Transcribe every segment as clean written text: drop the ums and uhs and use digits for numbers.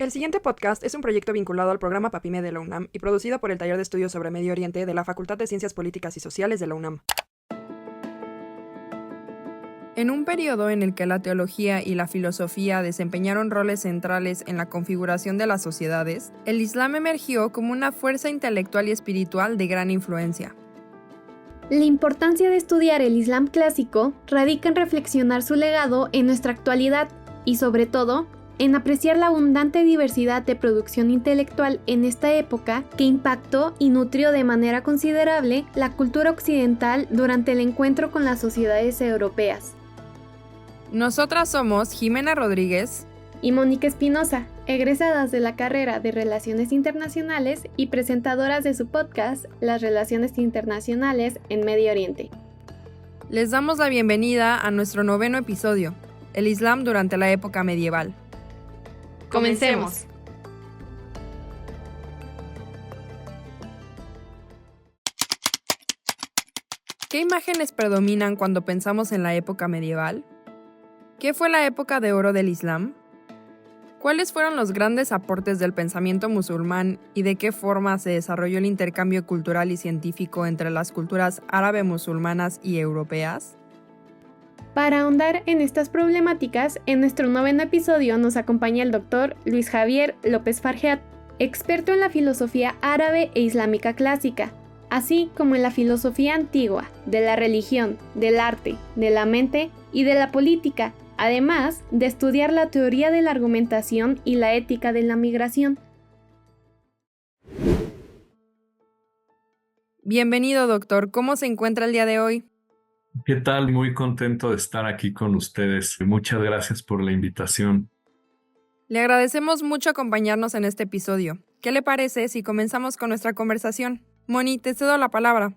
El siguiente podcast es un proyecto vinculado al programa PAPIME de la UNAM y producido por el Taller de Estudios sobre Medio Oriente de la Facultad de Ciencias Políticas y Sociales de la UNAM. En un periodo en el que la teología y la filosofía desempeñaron roles centrales en la configuración de las sociedades, el Islam emergió como una fuerza intelectual y espiritual de gran influencia. La importancia de estudiar el Islam clásico radica en reflexionar su legado en nuestra actualidad y, sobre todo, en apreciar la abundante diversidad de producción intelectual en esta época que impactó y nutrió de manera considerable la cultura occidental durante el encuentro con las sociedades europeas. Nosotras somos Jimena Rodríguez Y Mónica Espinosa, egresadas de la carrera de Relaciones Internacionales y presentadoras de su podcast Las Relaciones Internacionales en Medio Oriente. Les damos la bienvenida a nuestro 9º episodio, el Islam durante la época medieval. ¡Comencemos! ¿Qué imágenes predominan cuando pensamos en la época medieval? ¿Qué fue la época de oro del Islam? ¿Cuáles fueron los grandes aportes del pensamiento musulmán y de qué forma se desarrolló el intercambio cultural y científico entre las culturas árabe-musulmanas y europeas? Para ahondar en estas problemáticas, en nuestro 9º episodio nos acompaña el doctor Luis Javier López Fargeat, experto en la filosofía árabe e islámica clásica, así como en la filosofía antigua, de la religión, del arte, de la mente y de la política, además de estudiar la teoría de la argumentación y la ética de la migración. Bienvenido, doctor. ¿Cómo se encuentra el día de hoy? ¿Qué tal? Muy contento de estar aquí con ustedes. Muchas gracias por la invitación. Le agradecemos mucho acompañarnos en este episodio. ¿Qué le parece si comenzamos con nuestra conversación? Moni, te cedo la palabra.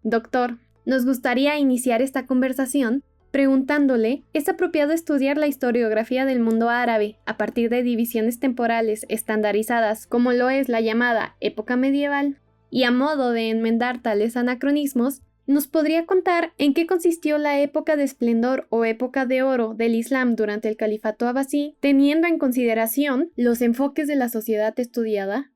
Doctor, nos gustaría iniciar esta conversación preguntándole, ¿es apropiado estudiar la historiografía del mundo árabe a partir de divisiones temporales estandarizadas como lo es la llamada época medieval? Y a modo de enmendar tales anacronismos, ¿nos podría contar en qué consistió la época de esplendor o época de oro del Islam durante el califato abasí, teniendo en consideración los enfoques de la sociedad estudiada?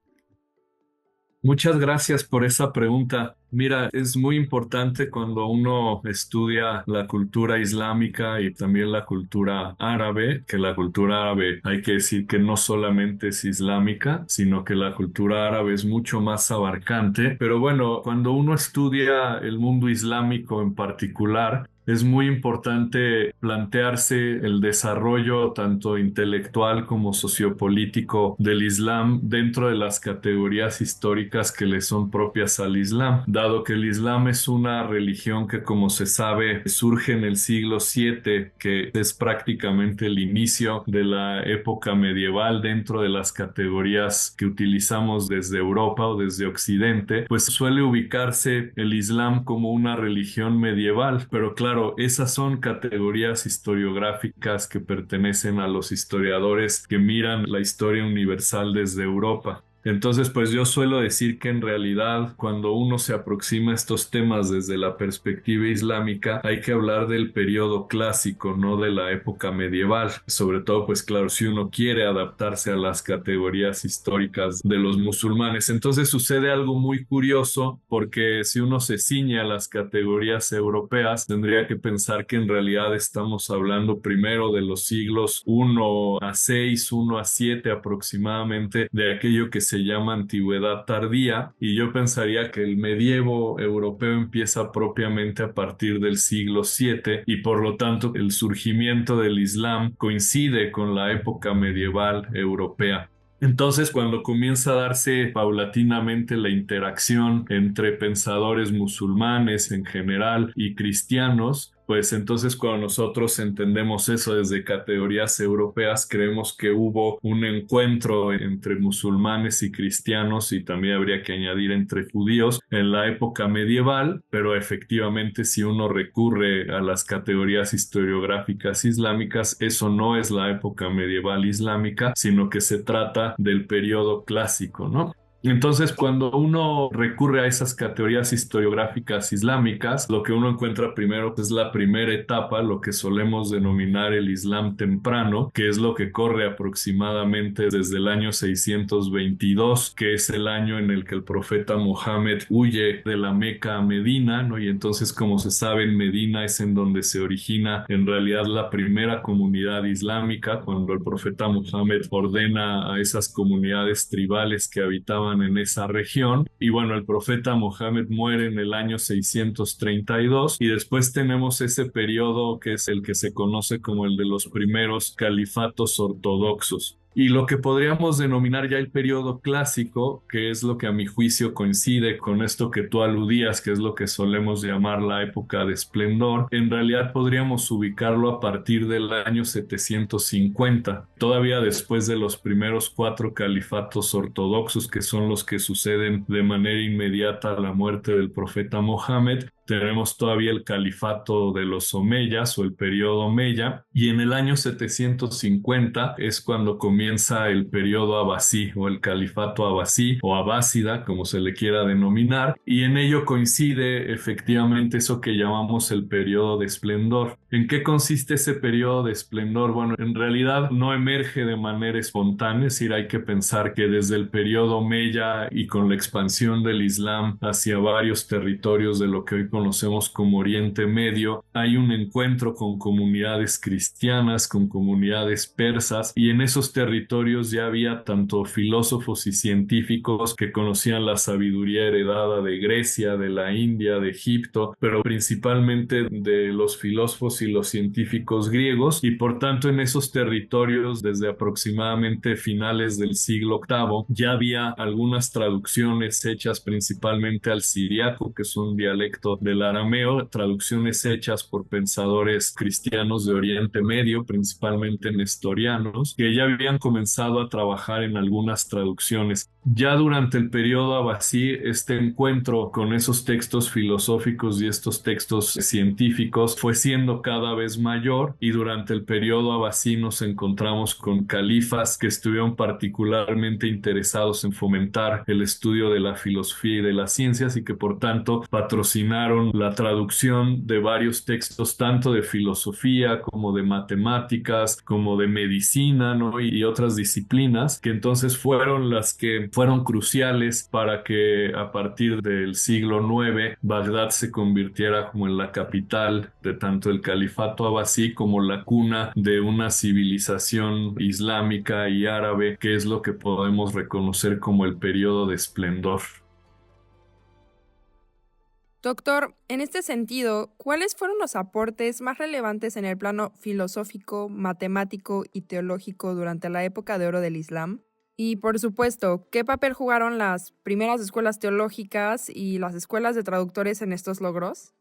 Muchas gracias por esa pregunta. Mira, es muy importante cuando uno estudia la cultura islámica y también la cultura árabe, que la cultura árabe hay que decir que no solamente es islámica, sino que la cultura árabe es mucho más abarcante. Pero bueno, cuando uno estudia el mundo islámico en particular, es muy importante plantearse el desarrollo tanto intelectual como sociopolítico del Islam dentro de las categorías históricas que le son propias al Islam, dado que el Islam es una religión que, como se sabe, surge en el siglo VII, que es prácticamente el inicio de la época medieval dentro de las categorías que utilizamos desde Europa o desde Occidente, pues suele ubicarse el Islam como una religión medieval, pero claro, esas son categorías historiográficas que pertenecen a los historiadores que miran la historia universal desde Europa. Entonces, pues yo suelo decir que en realidad cuando uno se aproxima a estos temas desde la perspectiva islámica, hay que hablar del periodo clásico, no de la época medieval. Sobre todo, pues claro, si uno quiere adaptarse a las categorías históricas de los musulmanes. Entonces sucede algo muy curioso porque si uno se ciñe a las categorías europeas, tendría que pensar que en realidad estamos hablando primero de los siglos I a VI, I a VII aproximadamente, de aquello que se llama antigüedad tardía, y yo pensaría que el medievo europeo empieza propiamente a partir del siglo VII y por lo tanto el surgimiento del Islam coincide con la época medieval europea. Entonces, cuando comienza a darse paulatinamente la interacción entre pensadores musulmanes en general y cristianos, pues entonces cuando nosotros entendemos eso desde categorías europeas, creemos que hubo un encuentro entre musulmanes y cristianos, y también habría que añadir entre judíos en la época medieval, pero efectivamente si uno recurre a las categorías historiográficas islámicas, eso no es la época medieval islámica, sino que se trata del periodo clásico, ¿no? Entonces, cuando uno recurre a esas categorías historiográficas islámicas, lo que uno encuentra primero es la primera etapa, lo que solemos denominar el Islam temprano, que es lo que corre aproximadamente desde el año 622, que es el año en el que el profeta Mohammed huye de la Meca a Medina, ¿no? Y entonces, como se sabe, en Medina es en donde se origina en realidad la primera comunidad islámica, cuando el profeta Mohammed ordena a esas comunidades tribales que habitaban en esa región. Y bueno, el profeta Mohammed muere en el año 632 y después tenemos ese periodo que es el que se conoce como el de los primeros califatos ortodoxos. Y lo que podríamos denominar ya el periodo clásico, que es lo que a mi juicio coincide con esto que tú aludías, que es lo que solemos llamar la época de esplendor, en realidad podríamos ubicarlo a partir del año 750, todavía después de los primeros 4 califatos ortodoxos, que son los que suceden de manera inmediata a la muerte del profeta Mohammed. Tenemos todavía el califato de los Omeyas o el periodo Omeya, y en el año 750 es cuando comienza el periodo Abbasí o el califato Abbasí o Abbásida, como se le quiera denominar, y en ello coincide efectivamente eso que llamamos el periodo de esplendor. ¿En qué consiste ese periodo de esplendor? Bueno, en realidad no emerge de manera espontánea, es decir, hay que pensar que desde el periodo Omeya y con la expansión del Islam hacia varios territorios de lo que hoy conocemos como Oriente Medio, hay un encuentro con comunidades cristianas, con comunidades persas, y en esos territorios ya había tanto filósofos y científicos que conocían la sabiduría heredada de Grecia, de la India, de Egipto, pero principalmente de los filósofos y los científicos griegos, y por tanto en esos territorios desde aproximadamente finales del siglo VIII ya había algunas traducciones hechas principalmente al siriaco, que es un dialecto del arameo, traducciones hechas por pensadores cristianos de Oriente Medio, principalmente nestorianos, que ya habían comenzado a trabajar en algunas traducciones. Ya durante el periodo Abbasí, este encuentro con esos textos filosóficos y estos textos científicos fue siendo cada vez mayor, y durante el periodo Abbasí nos encontramos con califas que estuvieron particularmente interesados en fomentar el estudio de la filosofía y de las ciencias, y que por tanto patrocinaron la traducción de varios textos tanto de filosofía como de matemáticas, como de medicina, ¿no? y otras disciplinas, que entonces fueron las que fueron cruciales para que a partir del siglo IX Bagdad se convirtiera como en la capital de tanto el califato Abbasí como la cuna de una civilización islámica y árabe, que es lo que podemos reconocer como el periodo de esplendor. Doctor, en este sentido, ¿cuáles fueron los aportes más relevantes en el plano filosófico, matemático y teológico durante la época de oro del Islam? Y, por supuesto, ¿qué papel jugaron las primeras escuelas teológicas y las escuelas de traductores en estos logros?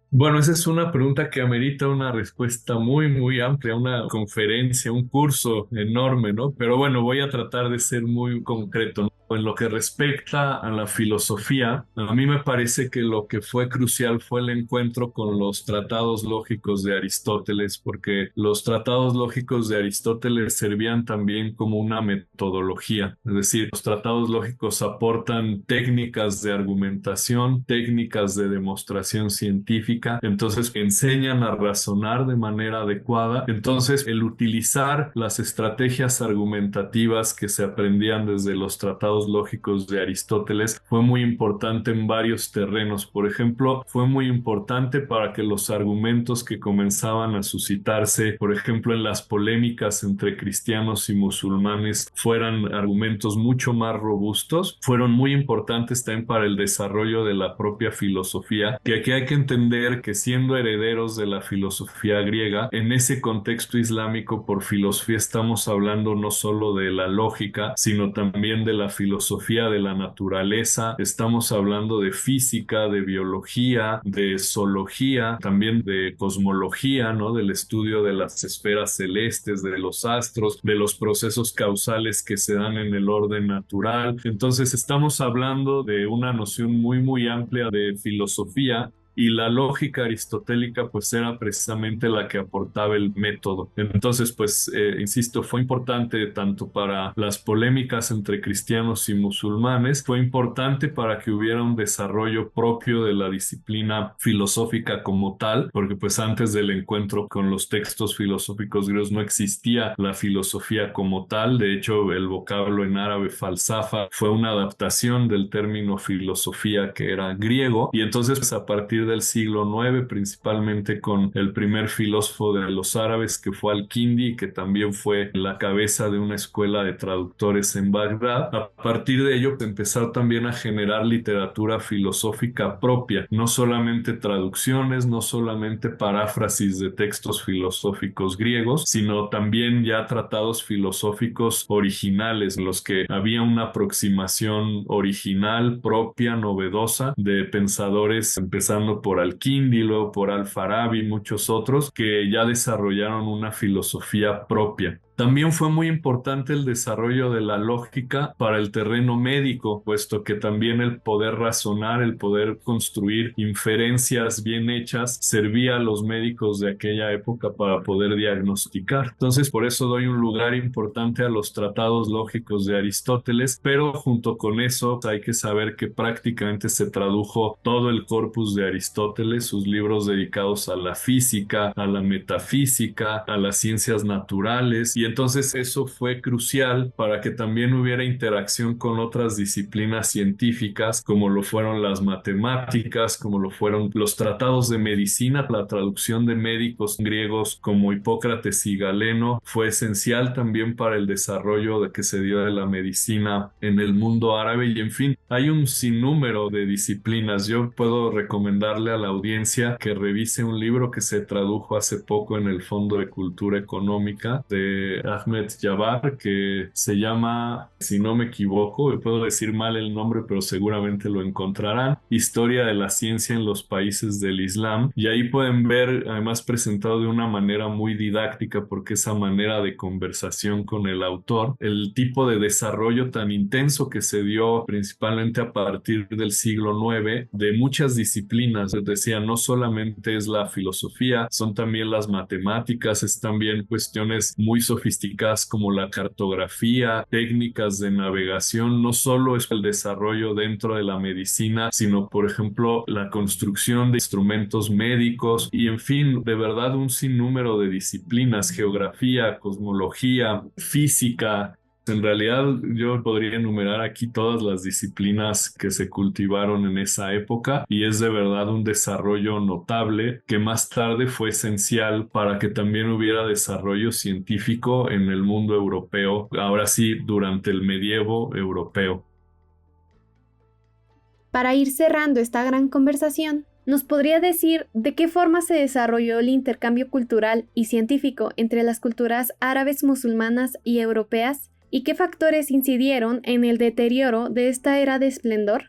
Bueno, esa es una pregunta que amerita una respuesta muy, muy amplia, una conferencia, un curso enorme, ¿no? Pero bueno, voy a tratar de ser muy concreto, ¿no? En lo que respecta a la filosofía, a mí me parece que lo que fue crucial fue el encuentro con los tratados lógicos de Aristóteles, porque los tratados lógicos de Aristóteles servían también como una metodología, es decir, los tratados lógicos aportan técnicas de argumentación, técnicas de demostración científica, entonces enseñan a razonar de manera adecuada. Entonces, el utilizar las estrategias argumentativas que se aprendían desde los tratados lógicos de Aristóteles fue muy importante en varios terrenos. Por ejemplo, fue muy importante para que los argumentos que comenzaban a suscitarse, por ejemplo, en las polémicas entre cristianos y musulmanes, fueran argumentos mucho más robustos. Fueron muy importantes también para el desarrollo de la propia filosofía, que aquí hay que entender que siendo herederos de la filosofía griega, en ese contexto islámico por filosofía estamos hablando no solo de la lógica, sino también de la filosofía de la naturaleza, estamos hablando de física, de biología, de zoología, también de cosmología, ¿no? Del estudio de las esferas celestes, de los astros, de los procesos causales que se dan en el orden natural. Entonces estamos hablando de una noción muy, muy amplia de filosofía, y la lógica aristotélica pues era precisamente la que aportaba el método. Entonces pues insisto, fue importante tanto para las polémicas entre cristianos y musulmanes, fue importante para que hubiera un desarrollo propio de la disciplina filosófica como tal, porque pues antes del encuentro con los textos filosóficos griegos no existía la filosofía como tal. De hecho, el vocablo en árabe falsafa fue una adaptación del término filosofía que era griego, y entonces pues, a partir del siglo IX, principalmente con el primer filósofo de los árabes que fue Al-Kindi, que también fue la cabeza de una escuela de traductores en Bagdad, a partir de ello empezar también a generar literatura filosófica propia, no solamente traducciones, no solamente paráfrasis de textos filosóficos griegos, sino también ya tratados filosóficos originales, en los que había una aproximación original, propia, novedosa, de pensadores, empezando por Al-Kindi, luego por Al-Farabi, muchos otros, que ya desarrollaron una filosofía propia. También fue muy importante el desarrollo de la lógica para el terreno médico, puesto que también el poder razonar, el poder construir inferencias bien hechas, servía a los médicos de aquella época para poder diagnosticar. Entonces, por eso doy un lugar importante a los tratados lógicos de Aristóteles, pero junto con eso hay que saber que prácticamente se tradujo todo el corpus de Aristóteles, sus libros dedicados a la física, a la metafísica, a las ciencias naturales, y entonces eso fue crucial para que también hubiera interacción con otras disciplinas científicas, como lo fueron las matemáticas, como lo fueron los tratados de medicina. La traducción de médicos griegos como Hipócrates y Galeno fue esencial también para el desarrollo de que se dio de la medicina en el mundo árabe, y en fin, hay un sinnúmero de disciplinas. Yo puedo recomendarle a la audiencia que revise un libro que se tradujo hace poco en el Fondo de Cultura Económica de Ahmed Jabbar, que se llama, si no me equivoco, puedo decir mal el nombre, pero seguramente lo encontrarán, Historia de la Ciencia en los Países del Islam, y ahí pueden ver, además presentado de una manera muy didáctica, porque esa manera de conversación con el autor, el tipo de desarrollo tan intenso que se dio principalmente a partir del siglo IX de muchas disciplinas. Les decía, no solamente es la filosofía, son también las matemáticas, es también cuestiones muy sofisticadas como la cartografía, técnicas de navegación. No solo es el desarrollo dentro de la medicina, sino por ejemplo la construcción de instrumentos médicos, y en fin, de verdad un sinnúmero de disciplinas: geografía, cosmología, física. En realidad yo podría enumerar aquí todas las disciplinas que se cultivaron en esa época, y es de verdad un desarrollo notable que más tarde fue esencial para que también hubiera desarrollo científico en el mundo europeo, ahora sí, durante el medievo europeo. Para ir cerrando esta gran conversación, ¿nos podría decir de qué forma se desarrolló el intercambio cultural y científico entre las culturas árabes, musulmanas y europeas? ¿Y qué factores incidieron en el deterioro de esta era de esplendor?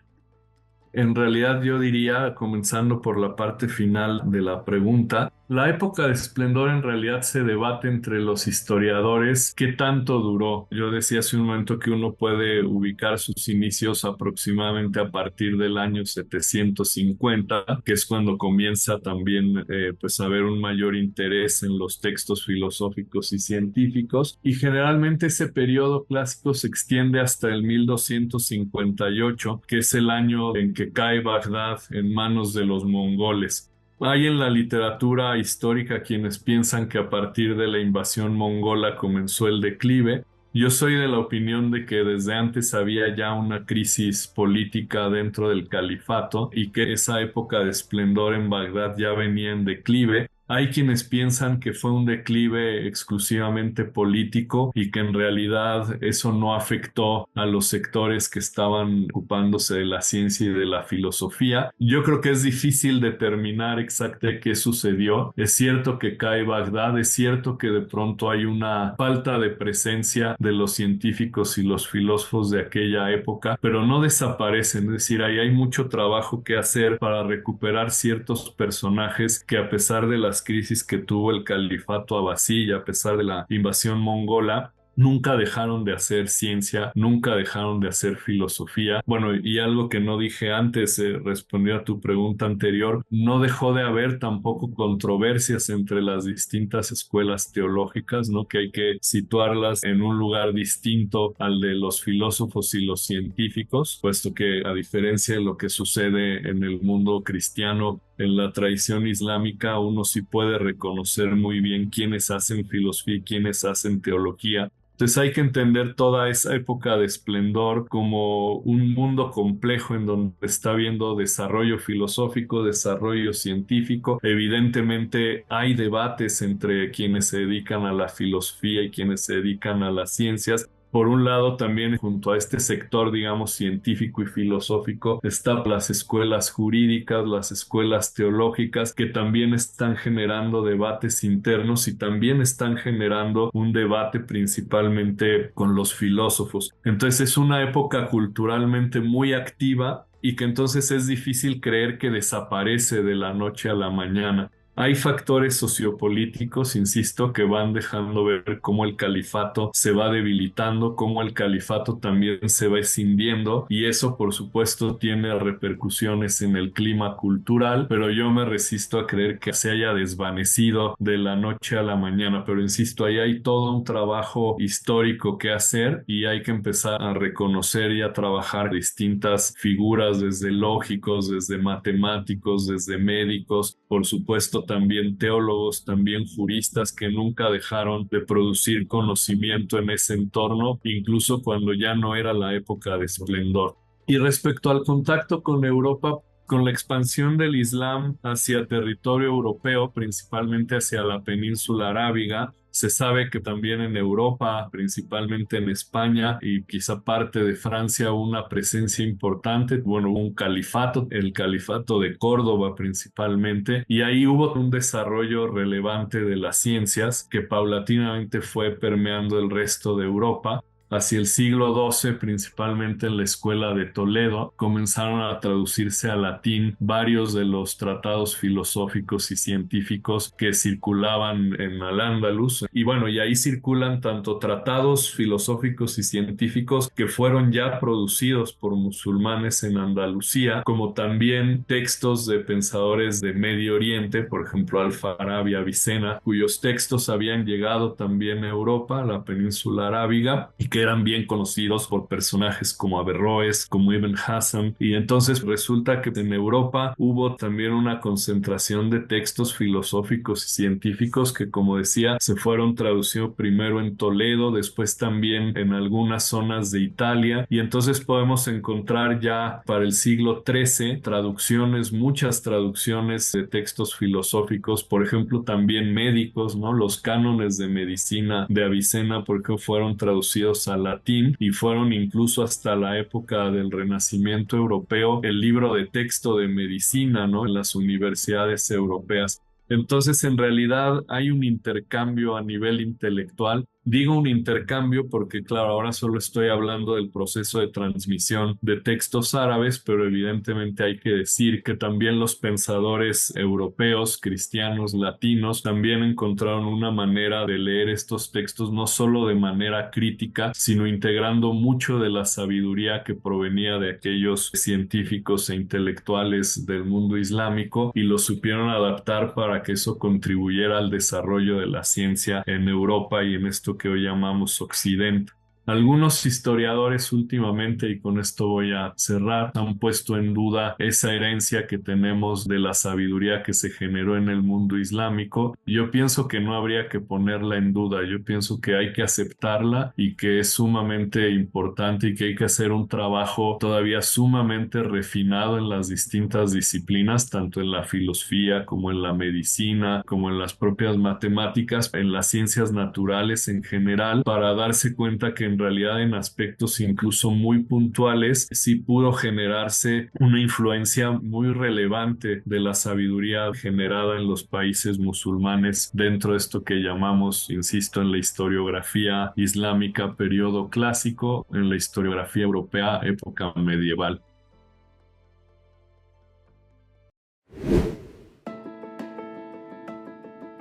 En realidad yo diría, comenzando por la parte final de la pregunta, la época de esplendor en realidad se debate entre los historiadores qué tanto duró. Yo decía hace un momento que uno puede ubicar sus inicios aproximadamente a partir del año 750, que es cuando comienza también pues a haber un mayor interés en los textos filosóficos y científicos, y generalmente ese periodo clásico se extiende hasta el 1258, que es el año en que cae Bagdad en manos de los mongoles. Hay en la literatura histórica quienes piensan que a partir de la invasión mongola comenzó el declive. Yo soy de la opinión de que desde antes había ya una crisis política dentro del califato y que esa época de esplendor en Bagdad ya venía en declive. Hay quienes piensan que fue un declive exclusivamente político y que en realidad eso no afectó a los sectores que estaban ocupándose de la ciencia y de la filosofía. Yo creo que es difícil determinar exactamente qué sucedió. Es cierto que cae Bagdad, es cierto que de pronto hay una falta de presencia de los científicos y los filósofos de aquella época, pero no desaparecen. Es decir, ahí hay mucho trabajo que hacer para recuperar ciertos personajes que, a pesar de las crisis que tuvo el califato abasí y a pesar de la invasión mongola, nunca dejaron de hacer ciencia, nunca dejaron de hacer filosofía. Bueno, y algo que no dije antes, respondió a tu pregunta anterior, no dejó de haber tampoco controversias entre las distintas escuelas teológicas, ¿no? Que hay que situarlas en un lugar distinto al de los filósofos y los científicos, puesto que a diferencia de lo que sucede en el mundo cristiano, en la tradición islámica uno sí puede reconocer muy bien quiénes hacen filosofía y quiénes hacen teología. Entonces hay que entender toda esa época de esplendor como un mundo complejo en donde está habiendo desarrollo filosófico, desarrollo científico. Evidentemente hay debates entre quienes se dedican a la filosofía y quienes se dedican a las ciencias. Por un lado, también junto a este sector, digamos, científico y filosófico, están las escuelas jurídicas, las escuelas teológicas, que también están generando debates internos y también están generando un debate principalmente con los filósofos. Entonces es una época culturalmente muy activa y que entonces es difícil creer que desaparece de la noche a la mañana. Hay factores sociopolíticos, insisto, que van dejando ver cómo el califato se va debilitando, cómo el califato también se va escindiendo y eso, por supuesto, tiene repercusiones en el clima cultural, pero yo me resisto a creer que se haya desvanecido de la noche a la mañana. Pero insisto, ahí hay todo un trabajo histórico que hacer y hay que empezar a reconocer y a trabajar distintas figuras, desde lógicos, desde matemáticos, desde médicos, por supuesto, también teólogos, también juristas que nunca dejaron de producir conocimiento en ese entorno, incluso cuando ya no era la época de esplendor. Y respecto al contacto con Europa, con la expansión del Islam hacia territorio europeo, principalmente hacia la península arábiga, se sabe que también en Europa, principalmente en España y quizá parte de Francia, una presencia importante. Bueno, hubo un califato, el califato de Córdoba principalmente, y ahí hubo un desarrollo relevante de las ciencias que paulatinamente fue permeando el resto de Europa. Hacia el siglo XII, principalmente en la escuela de Toledo, comenzaron a traducirse al latín varios de los tratados filosóficos y científicos que circulaban en Al-Ándalus. Y bueno, y ahí circulan tanto tratados filosóficos y científicos que fueron ya producidos por musulmanes en Andalucía, como también textos de pensadores de Medio Oriente, por ejemplo, Al-Farabi, Avicena, cuyos textos habían llegado también a Europa, a la península arábiga, y que eran bien conocidos por personajes como Averroes, como Ibn Hazm, y entonces resulta que en Europa hubo también una concentración de textos filosóficos y científicos que, como decía, se fueron traducidos primero en Toledo, después también en algunas zonas de Italia, y entonces podemos encontrar ya para el siglo XIII traducciones, muchas traducciones de textos filosóficos, por ejemplo, también médicos, ¿no? Los cánones de medicina de Avicena, porque fueron traducidos al latín y fueron incluso hasta la época del Renacimiento europeo el libro de texto de medicina, ¿no? En las universidades europeas. Entonces, en realidad hay un intercambio a nivel intelectual. Digo un intercambio porque, claro, ahora solo estoy hablando del proceso de transmisión de textos árabes, pero evidentemente hay que decir que también los pensadores europeos, cristianos, latinos, también encontraron una manera de leer estos textos no solo de manera crítica, sino integrando mucho de la sabiduría que provenía de aquellos científicos e intelectuales del mundo islámico y lo supieron adaptar para que eso contribuyera al desarrollo de la ciencia en Europa y en esto que hoy llamamos Occidente. Algunos historiadores últimamente, y con esto voy a cerrar, han puesto en duda esa herencia que tenemos de la sabiduría que se generó en el mundo islámico. Yo pienso que no habría que ponerla en duda, yo pienso que hay que aceptarla y que es sumamente importante y que hay que hacer un trabajo todavía sumamente refinado en las distintas disciplinas, tanto en la filosofía como en la medicina, como en las propias matemáticas, en las ciencias naturales en general, para darse cuenta que en realidad en aspectos incluso muy puntuales sí pudo generarse una influencia muy relevante de la sabiduría generada en los países musulmanes dentro de esto que llamamos, insisto, en la historiografía islámica periodo clásico, en la historiografía europea época medieval.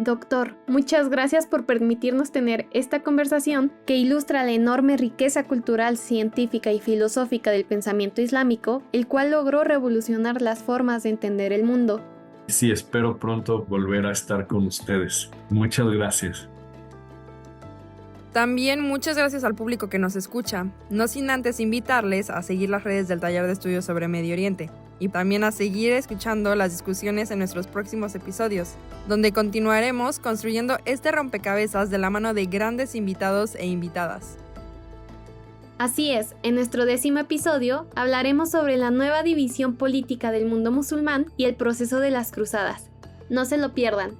Doctor, muchas gracias por permitirnos tener esta conversación que ilustra la enorme riqueza cultural, científica y filosófica del pensamiento islámico, el cual logró revolucionar las formas de entender el mundo. Sí, espero pronto volver a estar con ustedes. Muchas gracias. También muchas gracias al público que nos escucha, no sin antes invitarles a seguir las redes del Taller de Estudios sobre Medio Oriente y también a seguir escuchando las discusiones en nuestros próximos episodios, donde continuaremos construyendo este rompecabezas de la mano de grandes invitados e invitadas. Así es, en nuestro 10º episodio hablaremos sobre la nueva división política del mundo musulmán y el proceso de las cruzadas. No se lo pierdan.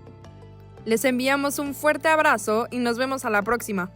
Les enviamos un fuerte abrazo y nos vemos a la próxima.